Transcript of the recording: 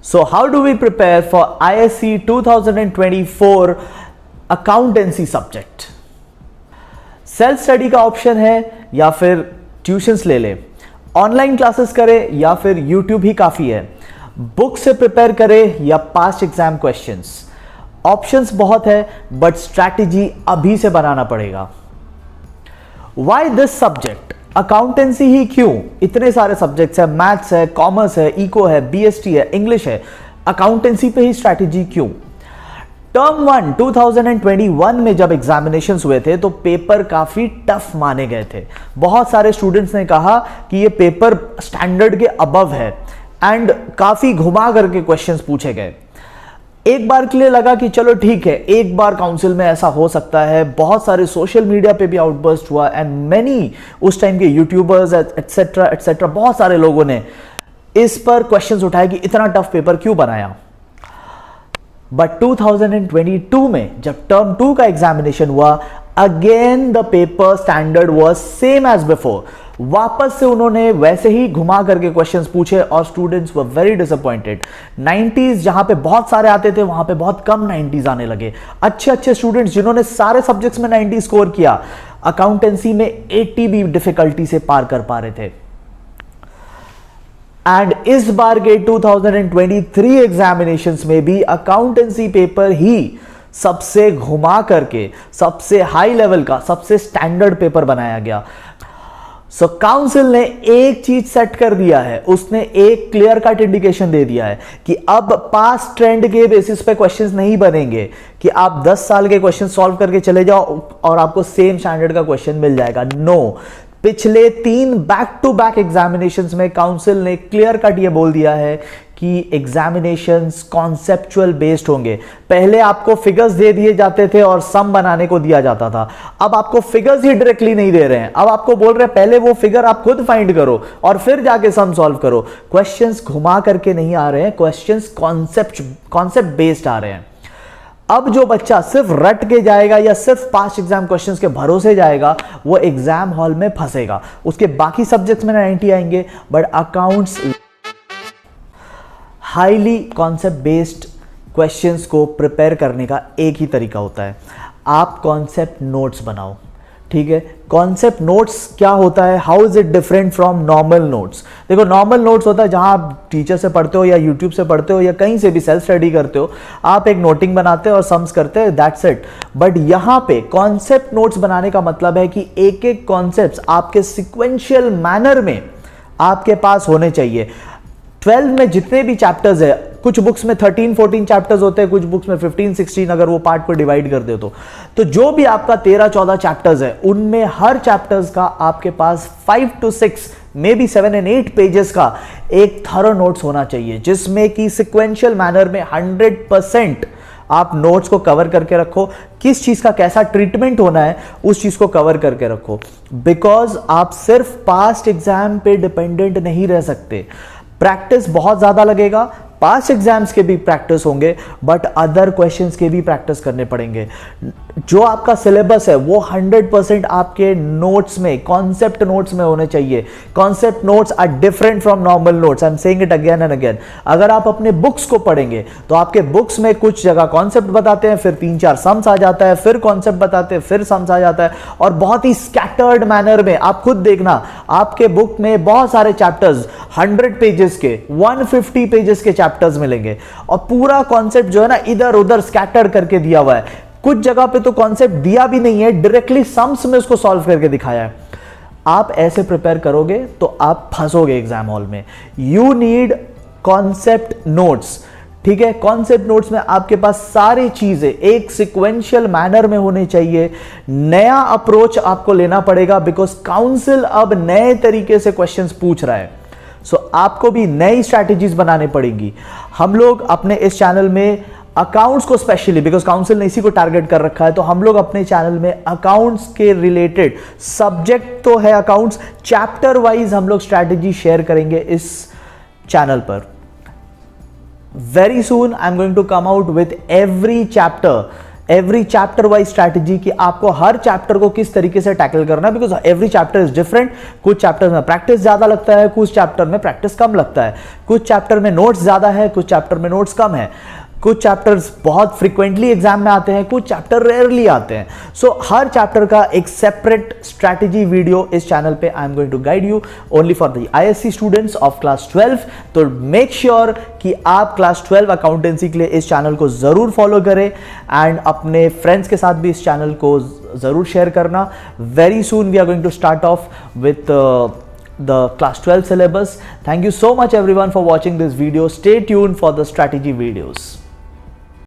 So how do we prepare for ISC 2024 accountancy subject? Self study का option है या फिर ट्यूशंस ले ले, ऑनलाइन क्लासेस करे या फिर यूट्यूब ही काफी है, बुक से प्रिपेयर करे या पास्ट एग्जाम क्वेश्चंस। ऑप्शंस बहुत है बट स्ट्रैटेजी अभी से बनाना पड़ेगा। Why this subject? अकाउंटेंसी ही क्यों? इतने सारे सब्जेक्ट्स है, मैथ्स है, कॉमर्स है, इको है, बीएसटी है, इंग्लिश है, अकाउंटेंसी पे ही स्ट्रैटेजी क्यों? टर्म 1 2021 में जब एग्जामिनेशंस हुए थे तो पेपर काफी टफ माने गए थे। बहुत सारे स्टूडेंट्स ने कहा कि ये पेपर स्टैंडर्ड के अबव है एंड काफी घुमा करके क्वेश्चंस पूछे गए। एक बार के लिए लगा कि चलो ठीक है, एक बार काउंसिल में ऐसा हो सकता है। बहुत सारे सोशल मीडिया पे भी आउटबर्स्ट हुआ एंड मेनी उस टाइम के यूट्यूबर्स एटसेट्रा एटसेट्रा बहुत सारे लोगों ने इस पर क्वेश्चंस उठाए कि इतना टफ पेपर क्यों बनाया। बट 2022 में जब टर्म 2 का एग्जामिनेशन हुआ, again the paper standard was same as before. वापस से उन्होंने वैसे ही घुमा करके क्वेश्चंस पूछे और students were very disappointed. 90s जहां पे बहुत सारे आते थे वहां पे बहुत कम 90s आने लगे। अच्छे स्टूडेंट्स जिन्होंने सारे सब्जेक्ट्स में 90 स्कोर किया, अकाउंटेंसी में 80 भी डिफिकल्टी से पार कर पा रहे थे। एंड इस बार के 2023 एग्जामिनेशंस में भी अकाउंटेंसी पेपर ही सबसे घुमा करके सबसे हाई लेवल का, सबसे स्टैंडर्ड पेपर बनाया गया। सो काउंसिल ने एक चीज सेट कर दिया है, उसने एक क्लियर कट इंडिकेशन दे दिया है कि अब पास्ट ट्रेंड के बेसिस पे क्वेश्चंस नहीं बनेंगे कि आप 10 साल के क्वेश्चन सॉल्व करके चले जाओ और आपको सेम स्टैंडर्ड का क्वेश्चन मिल जाएगा। नो, पिछले 3 बैक टू बैक एग्जामिनेशंस में काउंसिल ने क्लियर कट ये बोल दिया है कि एग्जामिनेशंस कॉन्सेप्चुअल बेस्ड होंगे। पहले आपको फिगर्स दे दिए जाते थे और सम बनाने को दिया जाता था, अब आपको फिगर्स ही डायरेक्टली नहीं दे रहे हैं। अब आपको बोल रहे हैं पहले वो फिगर आप खुद फाइंड करो और फिर जाके सम सॉल्व करो। क्वेश्चंस घुमा करके नहीं आ रहे हैं, क्वेश्चंस कॉन्सेप्ट बेस्ड आ रहे हैं। अब जो बच्चा सिर्फ रट के जाएगा या सिर्फ पास्ट एग्जाम क्वेश्चंस के भरोसे जाएगा, वो एग्जाम हॉल में फंसेगा। उसके बाकी सब्जेक्ट्स में 90 आएंगे but accounts highly concept based questions को प्रिपेयर करने का एक ही तरीका होता है, आप कॉन्सेप्ट नोट्स बनाओ। ठीक है, कॉन्सेप्ट नोट्स क्या होता है? How is it different from normal notes? देखो, नॉर्मल नोट्स होता है जहां आप टीचर से पढ़ते हो या यूट्यूब से पढ़ते हो या कहीं से भी सेल्फ स्टडी करते हो, आप एक नोटिंग बनाते हो और सम्स करते हैं, दैट्स इट। बट यहां पे कॉन्सेप्ट नोट्स बनाने का मतलब है कि एक एक कॉन्सेप्ट आपके सिक्वेंशियल मैनर में आपके पास होने चाहिए। 12 में जितने भी चैप्टर्स है, कुछ बुक्स में 13-14 चैप्टर्स होते हैं, कुछ बुक्स में 15-16 अगर वो पार्ट को डिवाइड कर दे तो जो भी आपका 13-14 चैप्टर्स है, उनमें हर चैप्टर्स का आपके पास 5 to 6 may be 7 and 8 pages का एक थरो नोट्स होना चाहिए, जिसमें कि सिक्वेंशियल मैनर में 100% आप नोट्स को कवर करके रखो। किस चीज का कैसा ट्रीटमेंट होना है उस चीज को कवर करके रखो, बिकॉज आप सिर्फ पास्ट एग्जाम पे डिपेंडेंट नहीं रह सकते। प्रैक्टिस बहुत ज्यादा लगेगा, पास्ट एग्जाम्स के भी प्रैक्टिस होंगे बट अदर क्वेश्चंस के भी प्रैक्टिस करने पड़ेंगे। जो आपका सिलेबस है वो 100% आपके नोट्स में, कॉन्सेप्ट नोट्स में होने चाहिए। Concept notes are different from normal notes, I am saying it again and again. अगर आप अपने बुक्स को पढ़ेंगे तो आपके बुक्स में कुछ जगह कॉन्सेप्ट बताते हैं, फिर 3-4 सम्स आ जाता है, फिर कॉन्सेप्ट बताते हैं, फिर सम्स आ जाता है, और बहुत ही स्कैटर्ड मैनर में। आप खुद देखना, आपके बुक में बहुत सारे चैप्टर्स 100 पेजेस के, 150 पेजेस के चैप्टर्स मिलेंगे और पूरा कॉन्सेप्ट जो है ना इधर उधर स्कैटर्ड करके दिया हुआ है। कुछ जगह पे तो कॉन्सेप्ट दिया भी नहीं है, डायरेक्टली सम्स में उसको सॉल्व करके दिखाया है। आप ऐसे प्रिपेयर करोगे तो आप फंसोगे एग्जाम हॉल में। You need concept notes. ठीक है, कॉन्सेप्ट नोट्स में आपके पास सारी चीजें एक सिक्वेंशियल मैनर में होने चाहिए। नया अप्रोच आपको लेना पड़ेगा बिकॉज काउंसिल अब नए तरीके से क्वेश्चंस पूछ रहा है। सो आपको भी नई स्ट्रैटेजीज बनाने पड़ेंगी। हम लोग अपने इस चैनल में अकाउंट्स को स्पेशली, बिकॉज काउंसिल ने इसी को टारगेट कर रखा है, तो हम लोग अपने चैनल में अकाउंट्स के रिलेटेड, सब्जेक्ट तो है अकाउंट्स, चैप्टर वाइज हम लोग स्ट्रैटेजी शेयर करेंगे इस चैनल पर। Very soon I'm going to come out with every chapter every chapter wise strategy कि आपको हर चैप्टर को किस तरीके से टैकल करना है, because every chapter is different. कुछ चैप्टर में प्रैक्टिस ज्यादा लगता है, कुछ चैप्टर में प्रैक्टिस कम लगता है, कुछ चैप्टर में नोट्स ज्यादा है, कुछ चैप्टर में नोट्स कम है, कुछ चैप्टर्स बहुत फ्रीक्वेंटली एग्जाम में आते हैं, कुछ चैप्टर रेयरली आते हैं। सो हर चैप्टर का एक सेपरेट स्ट्रैटेजी वीडियो इस चैनल पे I am going to guide you only for the ISC students of class 12। तो मेक श्योर कि आप क्लास 12 अकाउंटेंसी के लिए इस चैनल को जरूर फॉलो करें एंड अपने फ्रेंड्स के साथ भी इस चैनल को जरूर शेयर करना। Very soon we are going to start off with the class 12 syllabus. Thank you so much everyone for watching this video. Stay tuned for the strategy videos.